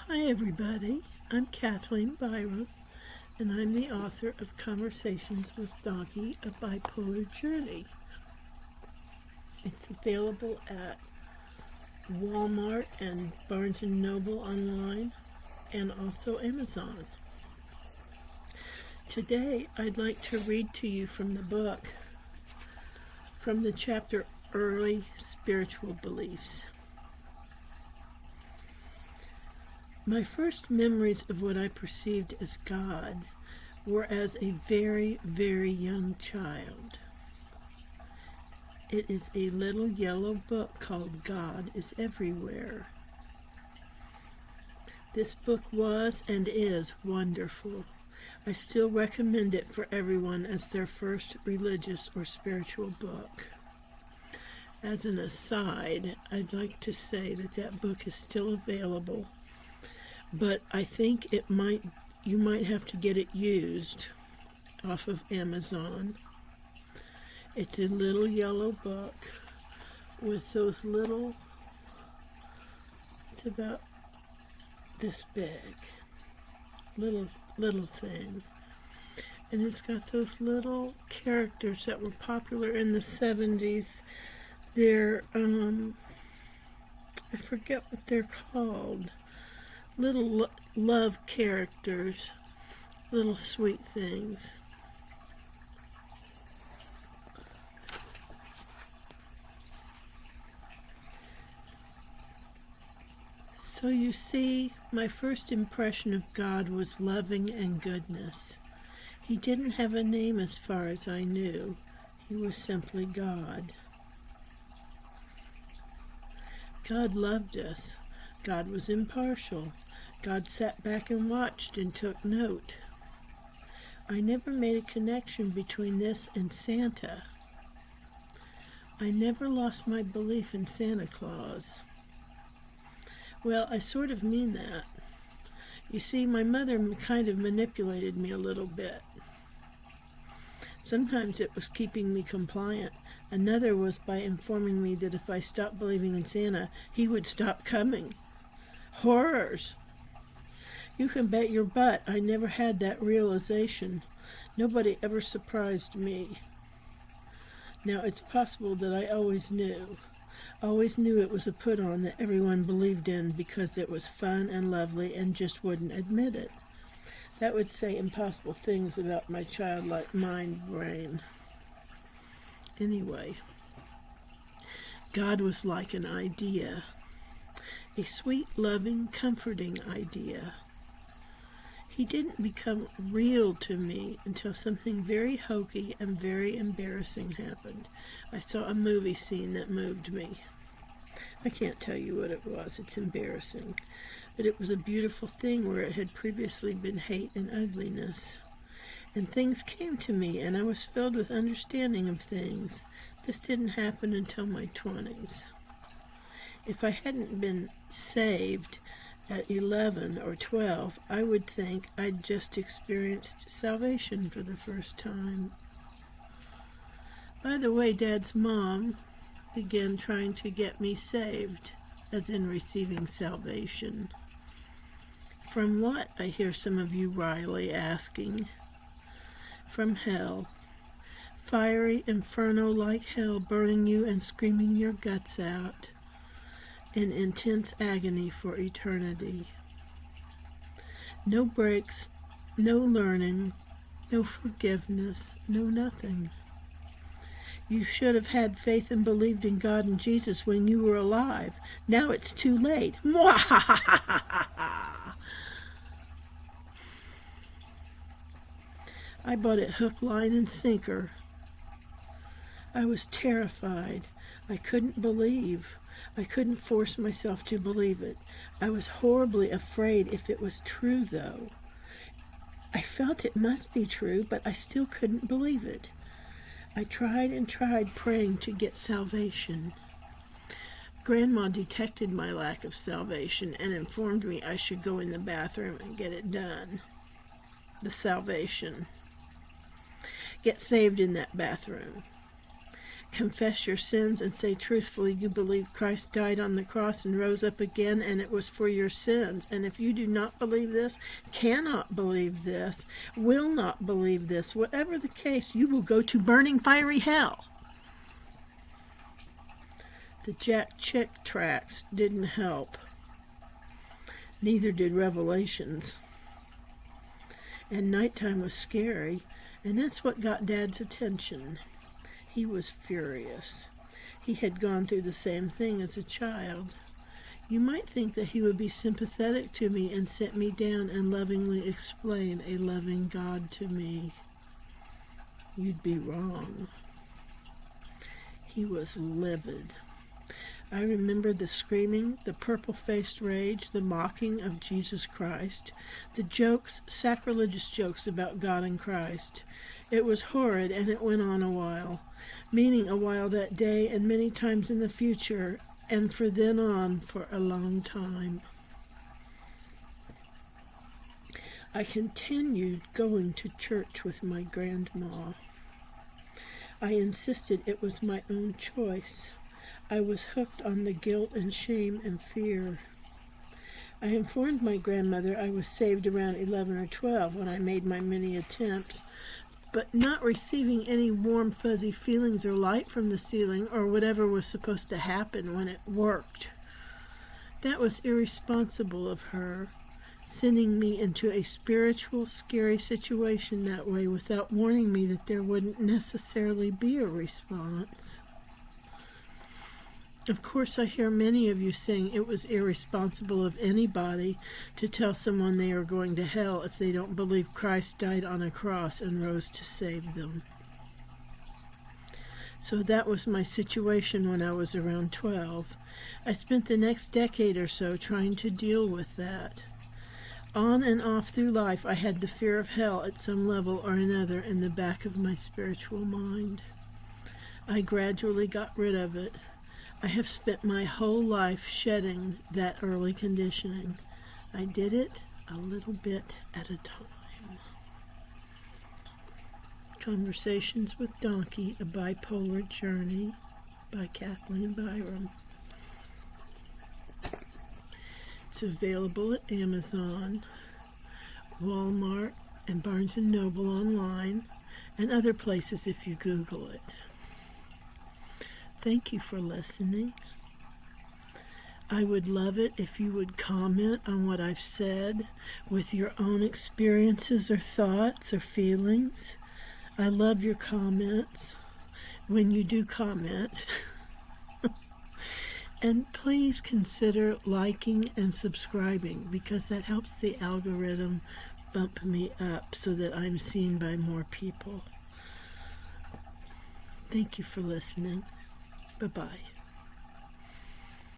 Hi everybody, I'm Kathleen Byram, and I'm the author of Conversations with Dawnkey, a Bipolar Journey. It's available at Walmart and Barnes & Noble online, and also Amazon. Today I'd like to read to you from the book, from the chapter Early Spiritual Beliefs. My first memories of what I perceived as God were as a very, very young child. It is a little yellow book called God is Everywhere. This book was and is wonderful. I still recommend it for everyone as their first religious or spiritual book. As an aside, I'd like to say that book is still available, but I think you might have to get it used off of Amazon. It's a little yellow book with those it's about this big, little thing. And it's got those little characters that were popular in the 70s. They're, I forget what they're called. Little love characters, little sweet things. So you see, my first impression of God was loving and goodness. He didn't have a name as far as I knew. He was simply God. God loved us. God was impartial. God sat back and watched and took note. I never made a connection between this and Santa. I never lost my belief in Santa Claus. Well, I sort of mean that. You see, my mother kind of manipulated me a little bit. Sometimes it was keeping me compliant. Another was by informing me that if I stopped believing in Santa, he would stop coming. Horrors! You can bet your butt I never had that realization. Nobody ever surprised me. Now, it's possible that I always knew it was a put-on that everyone believed in because it was fun and lovely and just wouldn't admit it. That would say impossible things about my childlike mind brain. Anyway, God was like an idea, a sweet, loving, comforting idea. He didn't become real to me until something very hokey and very embarrassing happened. I saw a movie scene that moved me. I can't tell you what it was. It's embarrassing. But it was a beautiful thing where it had previously been hate and ugliness. And things came to me, and I was filled with understanding of things. This didn't happen until my 20s. If I hadn't been saved at 11 or 12, I would think I'd just experienced salvation for the first time. By the way, Dad's mom began trying to get me saved, as in receiving salvation. From what, I hear some of you wryly asking? From hell. Fiery inferno like hell, burning you and screaming your guts out in intense agony for eternity. No breaks, no learning, no forgiveness, no nothing. You should have had faith and believed in God and Jesus when you were alive. Now it's too late. I bought it hook, line, and sinker. I was terrified. I couldn't believe. I couldn't force myself to believe it. I was horribly afraid if it was true, though. I felt it must be true, but I still couldn't believe it. I tried and tried praying to get salvation. Grandma detected my lack of salvation and informed me I should go in the bathroom and get it done. The salvation. Get saved in that bathroom. confess your sins and say truthfully you believe Christ died on the cross and rose up again, and it was for your sins. And if you do not believe this, cannot believe this, will not believe this, whatever the case, you will go to burning fiery hell. The Jack Chick tracts didn't help. Neither did Revelations. And nighttime was scary, and that's what got Dad's attention. He was furious. He had gone through the same thing as a child. You might think that he would be sympathetic to me and sit me down and lovingly explain a loving God to me. You'd be wrong. He was livid. I remembered the screaming, the purple-faced rage, the mocking of Jesus Christ, the jokes, sacrilegious jokes about God and Christ. It was horrid, and it went on a while, meaning a while that day and many times in the future, and for then on for a long time. I continued going to church with my grandma. I insisted it was my own choice. I was hooked on the guilt and shame and fear. I informed my grandmother I was saved around 11 or 12 when I made my many attempts, but not receiving any warm, fuzzy feelings or light from the ceiling or whatever was supposed to happen when it worked. That was irresponsible of her, sending me into a spiritual, scary situation that way without warning me that there wouldn't necessarily be a response. Of course, I hear many of you saying it was irresponsible of anybody to tell someone they are going to hell if they don't believe Christ died on a cross and rose to save them. So that was my situation when I was around 12. I spent the next decade or so trying to deal with that. On and off through life, I had the fear of hell at some level or another in the back of my spiritual mind. I gradually got rid of it. I have spent my whole life shedding that early conditioning. I did it a little bit at a time. Conversations with Dawnkey, A Bipolar Journey by Kathleen Byram. It's available at Amazon, Walmart, and Barnes & Noble online, and other places if you Google it. Thank you for listening. I would love it if you would comment on what I've said with your own experiences or thoughts or feelings. I love your comments when you do comment. And please consider liking and subscribing because that helps the algorithm bump me up so that I'm seen by more people. Thank you for listening. Bye-bye.